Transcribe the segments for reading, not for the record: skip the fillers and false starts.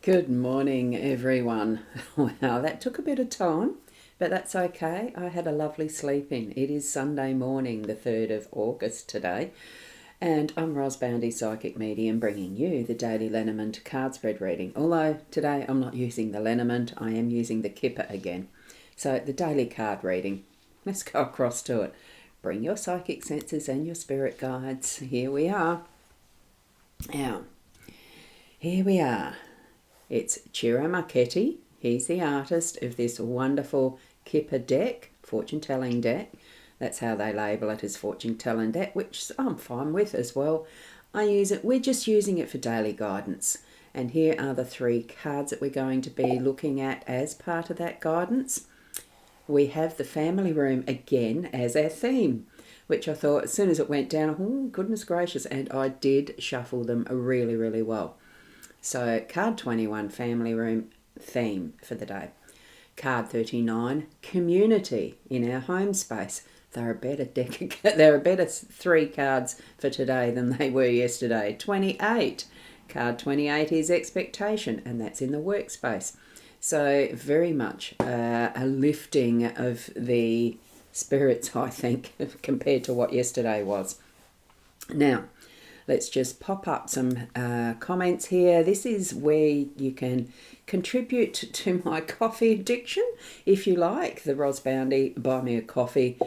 Good morning, everyone. Wow, that took a bit of time, but that's okay. I had a lovely sleep in. It is Sunday morning, the 3rd of August today, and I'm Ros Boundy, Psychic Medium, bringing you the daily Lenormand card spread reading. Although today I'm not using the Lenormand, I am using the Kipper again. So the daily card reading, let's go across to it. Bring your psychic senses and your spirit guides. Here we are. Now, here we are. It's Ciro Marchetti. He's the artist of this wonderful Kipper deck, fortune-telling deck. That's how they label it, as fortune-telling deck, which I'm fine with as well. I use it. We're just using it for daily guidance. And here are the 3 cards that we're going to be looking at as part of that guidance. We have the family room again as our theme, which I thought as soon as it went down, oh, goodness gracious, and I did shuffle them really, really well. So card 21, family room theme for the day. Card 39, community in our home space. They're a better deck. They're a better 3 cards for today than they were yesterday. 28. Card 28 is expectation, and that's in the workspace. So very much a lifting of the spirits, I think, compared to what yesterday was. Now, let's just pop up some comments here. This is where you can contribute to my coffee addiction, if you like, the Ros Boundy Buy Me a Coffee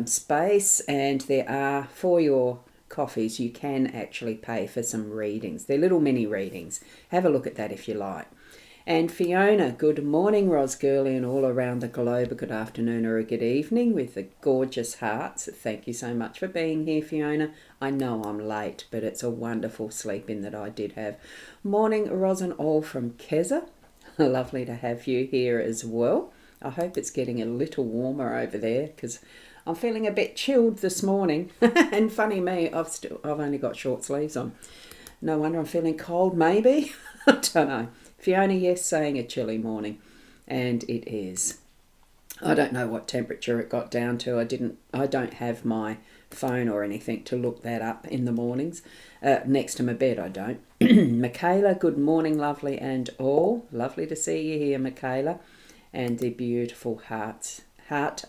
space. And there are, for your coffees, you can actually pay for some readings. They're little mini readings. Have a look at that if you like. And Fiona, good morning, Ros Girly, and all around the globe, a good afternoon or a good evening with the gorgeous hearts. Thank you so much for being here, Fiona. I know I'm late, but it's a wonderful sleep in that I did have. Morning, Ros and all from Keza. Lovely to have you here as well. I hope it's getting a little warmer over there because I'm feeling a bit chilled this morning. And funny me, I've only got short sleeves on. No wonder I'm feeling cold, maybe. I don't know. Fiona, yes, saying a chilly morning, and it is. I don't know what temperature it got down to. I don't have my phone or anything to look that up in the mornings. Next to my bed, I don't. Michaela, good morning, lovely and all. Lovely to see you here, Michaela, and the beautiful heart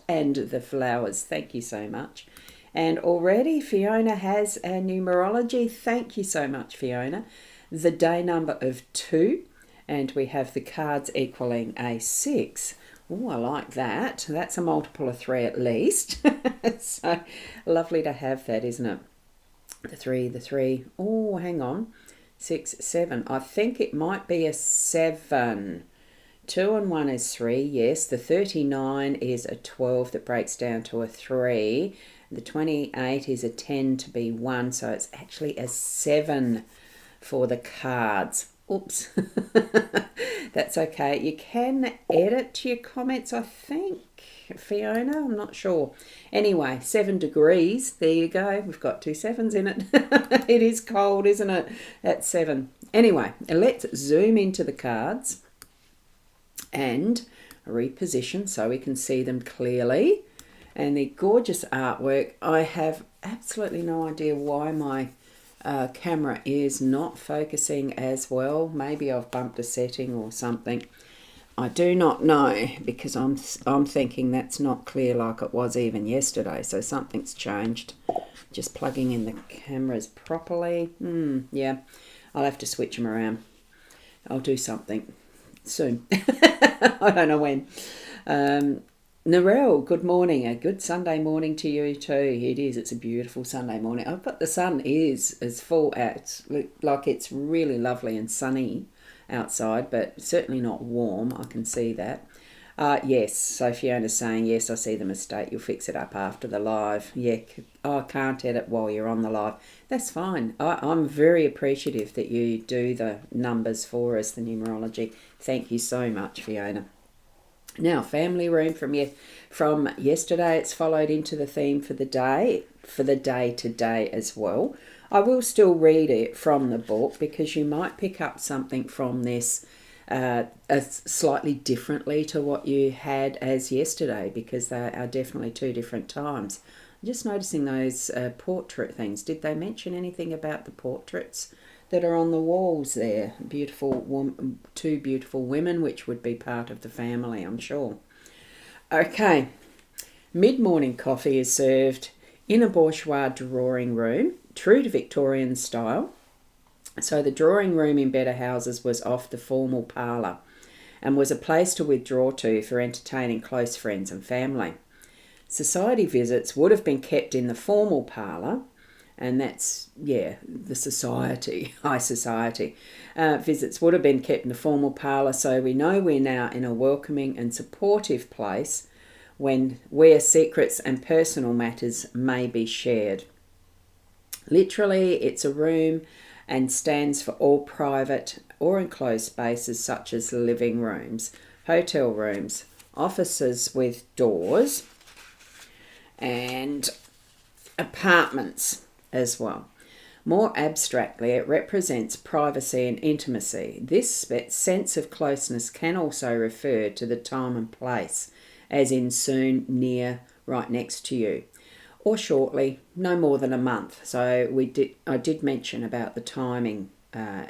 and the flowers. Thank you so much. And already Fiona has our numerology. Thank you so much, Fiona. The day number of 2. And we have the cards equaling a 6. Oh, I like that. That's a multiple of 3 at least. So lovely to have that, isn't it? The 3. Oh, hang on. 6, 7. I think it might be a 7. 2 and 1 is 3, yes. The 39 is a 12 that breaks down to a 3. The 28 is a 10 to be 1, so it's actually a 7 for the cards. Oops. That's okay. You can edit your comments, I think, Fiona. I'm not sure. Anyway, 7 degrees. There you go. We've got 2 7s in it. It is cold, isn't it? At 7. Anyway, let's zoom into the cards and reposition so we can see them clearly. And the gorgeous artwork. I have absolutely no idea why my camera is not focusing as well. Maybe I've bumped a setting or something. I do not know, because I'm thinking that's not clear like it was even yesterday. So something's changed. Just plugging in the cameras properly. Yeah, I'll have to switch them around. I'll do something soon. I don't know when. Narelle, good morning. A good Sunday morning to you too. It is. It's a beautiful Sunday morning. But the sun is as full out. Like it's really lovely and sunny outside, but certainly not warm. I can see that. Yes, so Fiona's saying, yes, I see the mistake. You'll fix it up after the live. Yeah, I can't edit while you're on the live. That's fine. I'm very appreciative that you do the numbers for us, the numerology. Thank you so much, Fiona. Now, family room from yesterday, it's followed into the theme for the day today as well. I will still read it from the book because you might pick up something from this slightly differently to what you had as yesterday, because they are definitely 2 different times. I'm just noticing those portrait things. Did they mention anything about the portraits that are on the walls there. Two beautiful women, which would be part of the family, I'm sure. Okay, mid-morning coffee is served in a bourgeois drawing room, true to Victorian style. So the drawing room in better houses was off the formal parlour and was a place to withdraw to for entertaining close friends and family. Society visits would have been kept in the formal parlour, and that's, the society, high society. Visits would have been kept in the formal parlour, so we know we're now in a welcoming and supportive place where secrets and personal matters may be shared. Literally, it's a room and stands for all private or enclosed spaces such as living rooms, hotel rooms, offices with doors, and apartments as well. More abstractly, it represents privacy and intimacy. This sense of closeness can also refer to the time and place, as in soon, near, right next to you, or shortly, no more than a month. So I did mention about the timing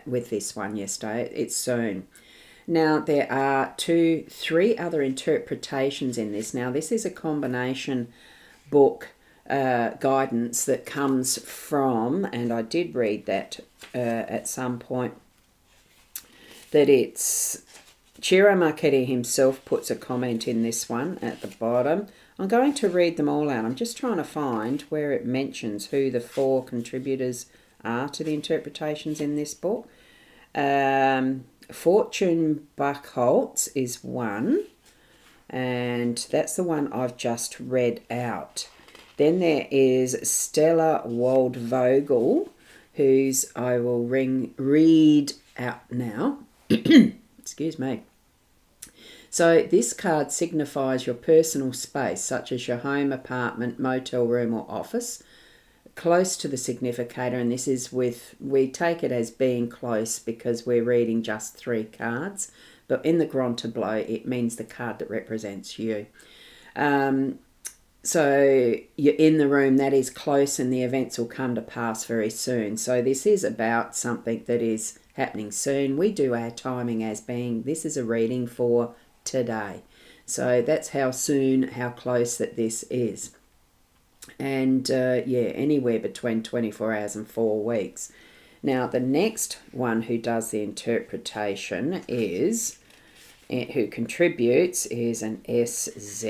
with this one yesterday. It's soon. Now, there are three other interpretations in this. Now, this is a combination book guidance that comes from, and I did read that at some point, that it's Ciro Marchetti himself puts a comment in this one at the bottom. I'm going to read them all out. I'm just trying to find where it mentions who the 4 contributors are to the interpretations in this book. Fortune Buchholz is one, and that's the one I've just read out. Then there is Stella Waldvogel, whose I will read out now. Excuse me. So this card signifies your personal space, such as your home, apartment, motel room or office, close to the significator, and this is we take it as being close because we're reading just 3 cards, but in the Grand Tableau it means the card that represents you. So you're in the room that is close and the events will come to pass very soon. So this is about something that is happening soon. We do our timing as being, this is a reading for today. So that's how soon, how close that this is. And anywhere between 24 hours and 4 weeks. Now the next one who does the interpretation who contributes is an SZ,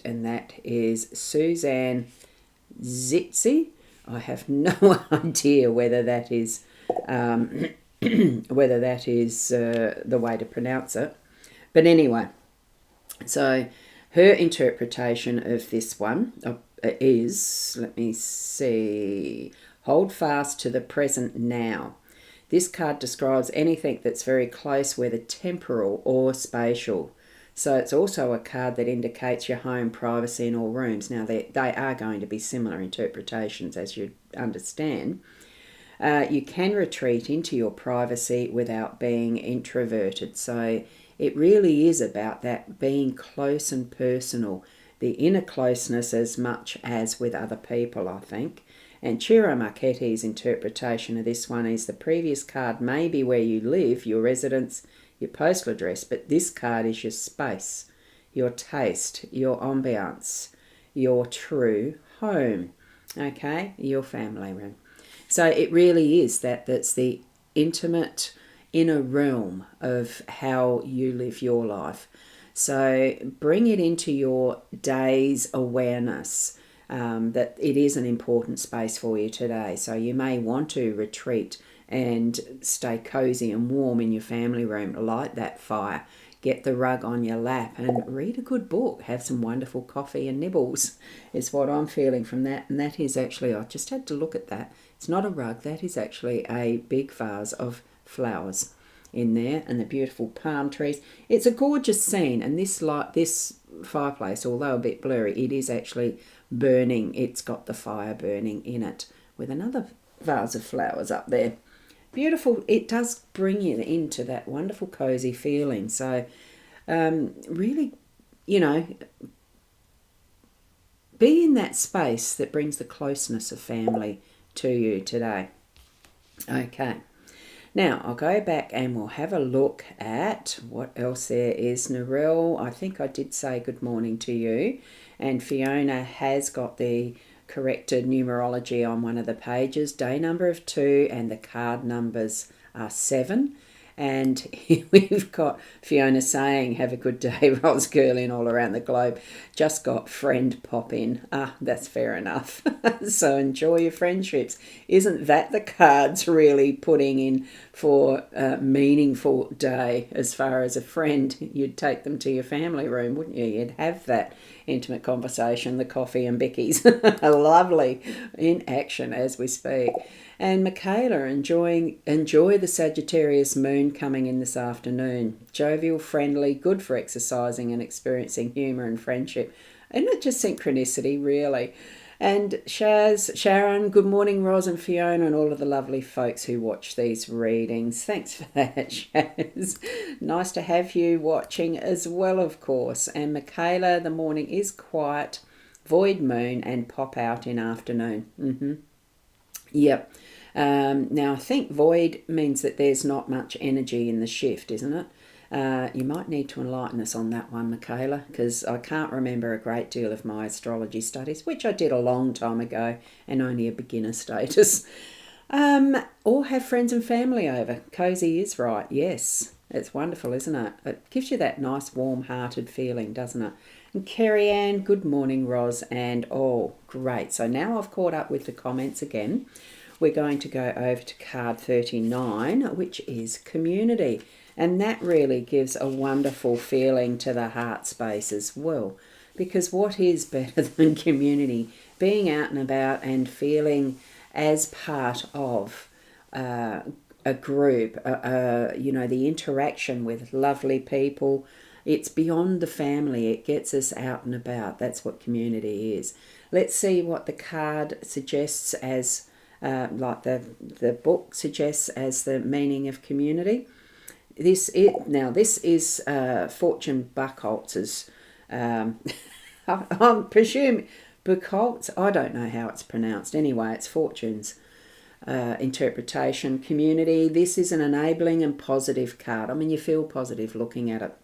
and that is Suzanne Zitzi. I have no idea whether that is the way to pronounce it, but anyway. So her interpretation of this one is, let me see, hold fast to the present now. This card describes anything that's very close, whether temporal or spatial. So it's also a card that indicates your home, privacy in all rooms. Now, they are going to be similar interpretations, as you understand. You can retreat into your privacy without being introverted. So it really is about that being close and personal, the inner closeness as much as with other people, I think. And Ciro Marchetti's interpretation of this one is the previous card may be where you live, your residence, your postal address, but this card is your space, your taste, your ambiance, your true home, okay, your family room. So it really is that's the intimate inner realm of how you live your life. So bring it into your day's awareness. That it is an important space for you today. So you may want to retreat and stay cozy and warm in your family room, light that fire, get the rug on your lap and read a good book, have some wonderful coffee and nibbles is what I'm feeling from that. And that is actually, I just had to look at that. It's not a rug, that is actually a big vase of flowers in there and the beautiful palm trees. It's a gorgeous scene, and this fireplace, although a bit blurry, it is actually burning. It's got the fire burning in it with another vase of flowers up there. Beautiful. It does bring you into that wonderful cozy feeling. So really, be in that space that brings the closeness of family to you today. Okay. Now, I'll go back and we'll have a look at what else there is. Narelle, I think I did say good morning to you. And Fiona has got the corrected numerology on one of the pages. Day number of 2 and the card numbers are 7. And we've got Fiona saying, have a good day, Ros Girling all around the globe. Just got friend pop in. That's fair enough. So enjoy your friendships. Isn't that the cards really putting in for a meaningful day as far as a friend? You'd take them to your family room, wouldn't you? You'd have that intimate conversation, the coffee and bickies. Lovely in action as we speak. And Michaela, enjoy the Sagittarius moon coming in this afternoon. Jovial, friendly, good for exercising and experiencing humour and friendship. Isn't it just synchronicity, really? And Sharon, good morning, Ros and Fiona and all of the lovely folks who watch these readings. Thanks for that, Shaz. Nice to have you watching as well, of course. And Michaela, the morning is quiet, void moon and pop out in afternoon. Yep. Now, I think void means that there's not much energy in the shift, isn't it? You might need to enlighten us on that one, Michaela, because I can't remember a great deal of my astrology studies, which I did a long time ago and only a beginner status. Or have friends and family over. Cozy is right, yes. It's wonderful, isn't it? It gives you that nice warm-hearted feeling, doesn't it? And Kerry Ann, good morning, Ros, and great. So now I've caught up with the comments again. We're going to go over to card 39, which is community. And that really gives a wonderful feeling to the heart space as well. Because what is better than community? Being out and about and feeling as part of a group, the interaction with lovely people. It's beyond the family. It gets us out and about. That's what community is. Let's see what the card suggests as, like the book suggests as the meaning of community. This is Fortune Buchholz's, I'm presuming Buchholz, I don't know how it's pronounced. Anyway, it's Fortune's interpretation. Community, this is an enabling and positive card. I mean, you feel positive looking at it.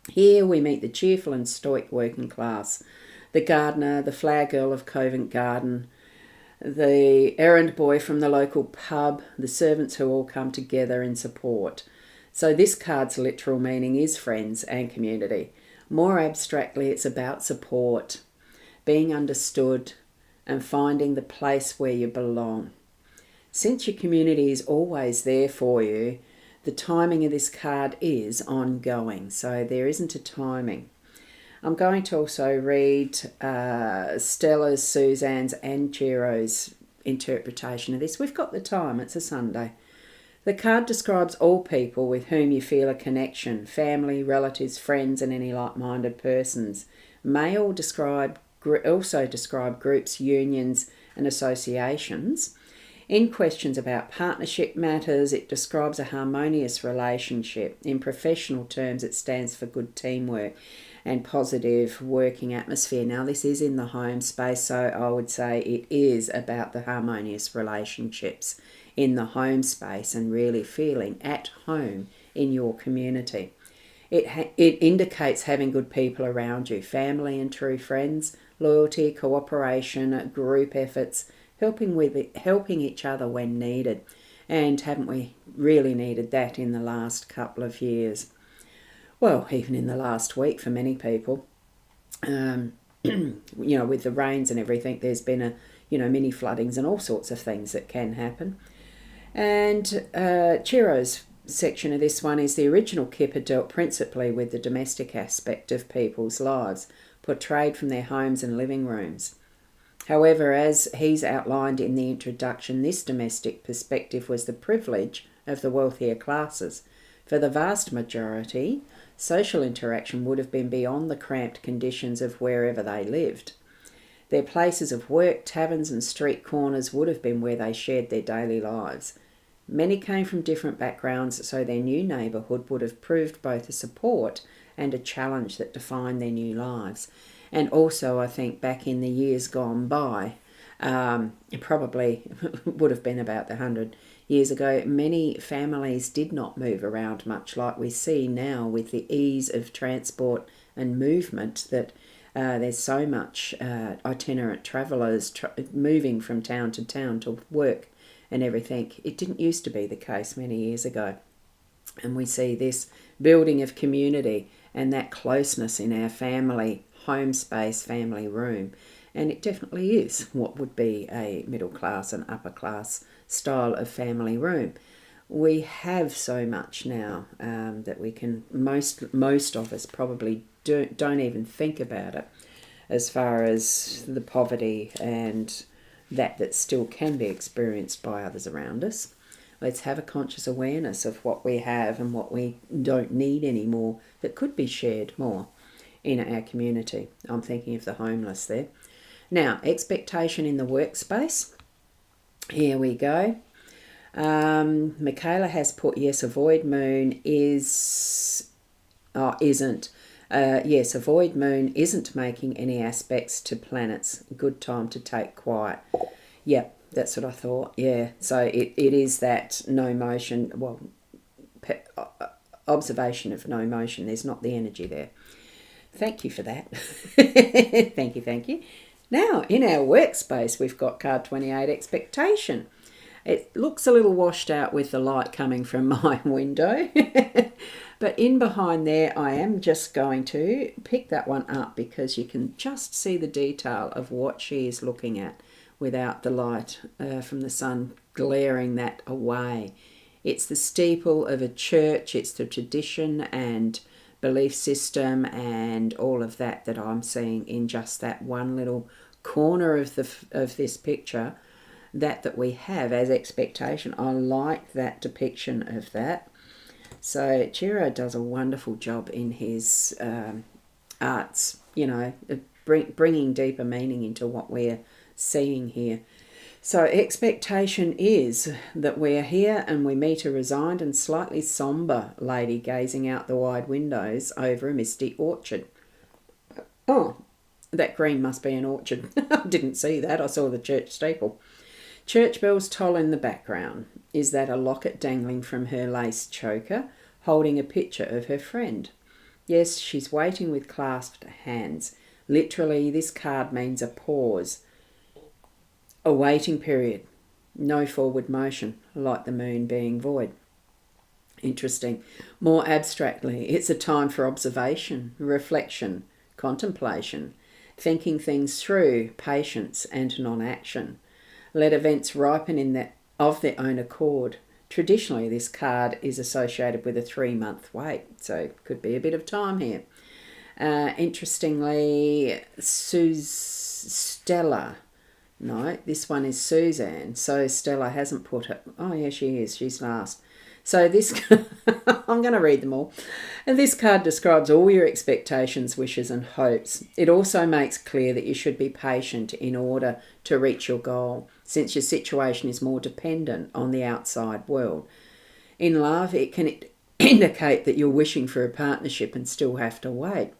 Here we meet the cheerful and stoic working class, the gardener, the flower girl of Covent Garden, the errand boy from the local pub, the servants who all come together in support. So this card's literal meaning is friends and community. More abstractly, it's about support, being understood, and finding the place where you belong. Since your community is always there for you, the timing of this card is ongoing, so there isn't a timing. I'm going to also read Stella's, Suzanne's and Chiro's interpretation of this. We've got the time, it's a Sunday. The card describes all people with whom you feel a connection, family, relatives, friends and any like-minded persons. May also describe groups, unions and associations. In questions about partnership matters, it describes a harmonious relationship. In professional terms, it stands for good teamwork and positive working atmosphere. Now, this is in the home space, so I would say it is about the harmonious relationships in the home space and really feeling at home in your community. It indicates having good people around you, family and true friends, loyalty, cooperation, group efforts, helping each other when needed. And haven't we really needed that in the last couple of years? Well, even in the last week for many people. With the rains and everything, there's been mini floodings and all sorts of things that can happen. And Chiro's section of this one is the original Kipper dealt principally with the domestic aspect of people's lives, portrayed from their homes and living rooms. However, as he's outlined in the introduction, this domestic perspective was the privilege of the wealthier classes. For the vast majority, social interaction would have been beyond the cramped conditions of wherever they lived. Their places of work, taverns and street corners would have been where they shared their daily lives. Many came from different backgrounds, so their new neighbourhood would have proved both a support and a challenge that defined their new lives. And also, I think, back in the years gone by, It probably would have been about 100 years ago. Many families did not move around much like we see now with the ease of transport and movement, that there's so much itinerant travellers moving from town to work and everything. It didn't used to be the case many years ago. And we see this building of community and that closeness in our family home space, family room. And it definitely is what would be a middle class and upper class style of family room. We have so much now that we can, most of us probably don't even think about it, as far as the poverty and that still can be experienced by others around us. Let's have a conscious awareness of what we have and what we don't need anymore that could be shared more in our community. I'm thinking of the homeless there. Now, expectation in the workspace. Here we go. Michaela has put, yes, a void moon isn't. Yes, a void moon isn't making any aspects to planets. Good time to take quiet. Yep, that's what I thought. Yeah, so it is that no motion, well, observation of no motion. There's not the energy there. Thank you for that. Thank you. Now, in our workspace, we've got card 28, expectation. It looks a little washed out with the light coming from my window. But in behind there, I am just going to pick that one up because you can just see the detail of what she is looking at without the light from the sun glaring that away. It's the steeple of a church. It's the tradition and belief system and all of that I'm seeing in just that one little corner of this picture that we have as expectation. I like that depiction of that. So Chiro does a wonderful job in his arts, bringing deeper meaning into what we're seeing here. So expectation is that we're here and we meet a resigned and slightly sombre lady gazing out the wide windows over a misty orchard. Oh, that green must be an orchard. I didn't see that. I saw the church steeple. Church bells toll in the background. Is that a locket dangling from her lace choker, holding a picture of her friend? Yes, she's waiting with clasped hands. Literally, this card means a pause. A waiting period, no forward motion, like the moon being void. Interesting. More abstractly, it's a time for observation, reflection, contemplation, thinking things through, patience and non-action. Let events ripen of their own accord. Traditionally, this card is associated with a 3-month wait, so it could be a bit of time here. Interestingly, Stella. No, this one is Suzanne. So Stella hasn't put it. Oh, yeah, she is. She's last. So this, I'm going to read them all. And this card describes all your expectations, wishes and hopes. It also makes clear that you should be patient in order to reach your goal, since your situation is more dependent on the outside world. In love, it can indicate that you're wishing for a partnership and still have to wait.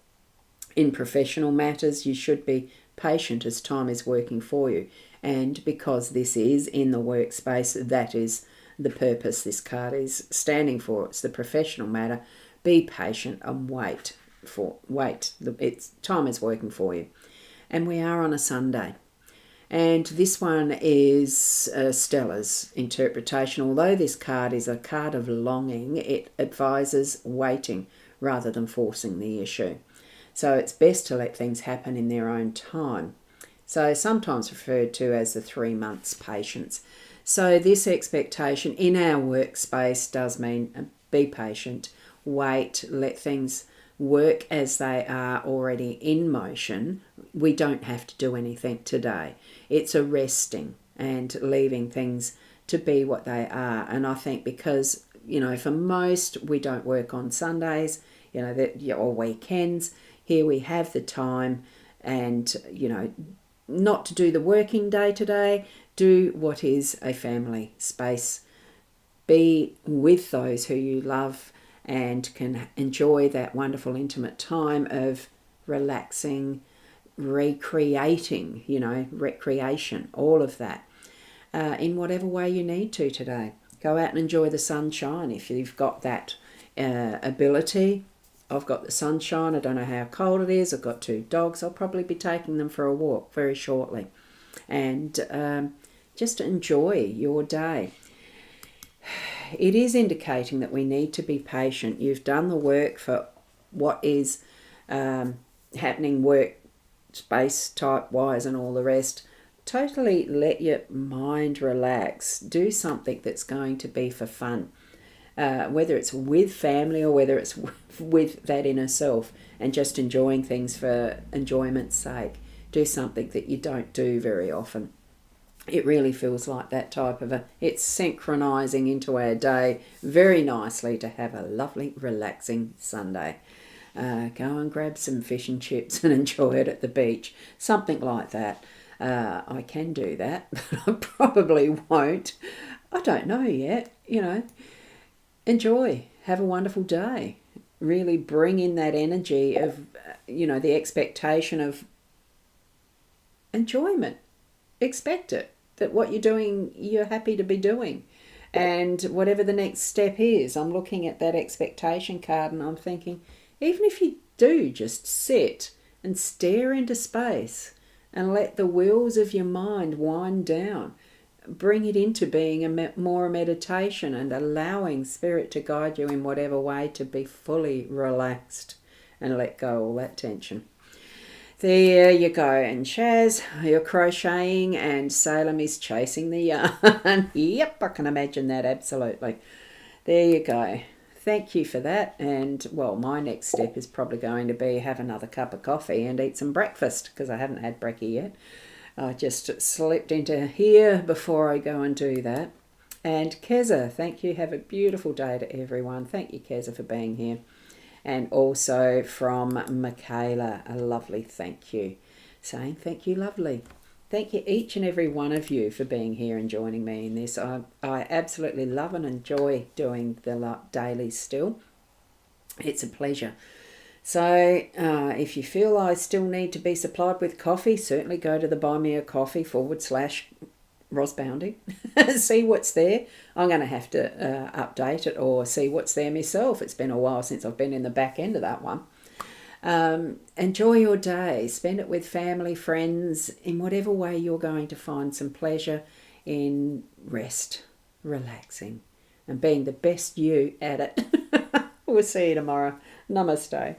In professional matters, you should be patient as time is working for you. And because this is in the workspace, that is the purpose this card is standing for. It's the professional matter. Be patient and wait. Time is working for you. And we are on a Sunday. And this one is Stella's interpretation. Although this card is a card of longing, it advises waiting rather than forcing the issue. So it's best to let things happen in their own time. So sometimes referred to as the 3 months patience. So this expectation in our workspace does mean be patient, wait, let things work as they are already in motion. We don't have to do anything today. It's a resting and leaving things to be what they are. And I think because, for most, we don't work on Sundays, or weekends. Here we have the time and, not to do the working day today, do what is a family space. Be with those who you love and can enjoy that wonderful intimate time of relaxing, recreating, recreation, all of that, in whatever way you need to today. Go out and enjoy the sunshine if you've got that ability. I've got the sunshine. I don't know how cold it is. I've got 2 dogs. I'll probably be taking them for a walk very shortly. And just enjoy your day. It is indicating that we need to be patient. You've done the work for what is happening, work, space, type, wise, and all the rest. Totally let your mind relax. Do something that's going to be for fun. Whether it's with family or whether it's with that inner self, and just enjoying things for enjoyment's sake. Do something that you don't do very often. It really feels like that type of it's synchronizing into our day very nicely to have a lovely, relaxing Sunday. Go and grab some fish and chips and enjoy it at the beach. Something like that. I can do that, but I probably won't. I don't know yet, Enjoy. Have a wonderful day. Really bring in that energy of, the expectation of enjoyment. Expect it. That what you're doing, you're happy to be doing. And whatever the next step is, I'm looking at that expectation card and I'm thinking, even if you do just sit and stare into space and let the wheels of your mind wind down, bring it into being more meditation and allowing spirit to guide you in whatever way to be fully relaxed and let go all that tension. There you go. And Shaz, you're crocheting and Salem is chasing the yarn. Yep, I can imagine that, absolutely. There you go. Thank you for that. And, well, my next step is probably going to be have another cup of coffee and eat some breakfast because I haven't had brekkie yet. I just slipped into here before I go and do that. And Keza, thank you. Have a beautiful day to everyone. Thank you, Keza, for being here. And also from Michaela, a lovely thank you. Saying thank you, lovely. Thank you, each and every one of you, for being here and joining me in this. I absolutely love and enjoy doing the dailies still. It's a pleasure. So if you feel I still need to be supplied with coffee, certainly go to the Buy Me a Coffee /Rosboundy. See what's there. I'm going to have to update it or see what's there myself. It's been a while since I've been in the back end of that one. Enjoy your day. Spend it with family, friends, in whatever way you're going to find some pleasure in rest, relaxing, and being the best you at it. We'll see you tomorrow. Namaste.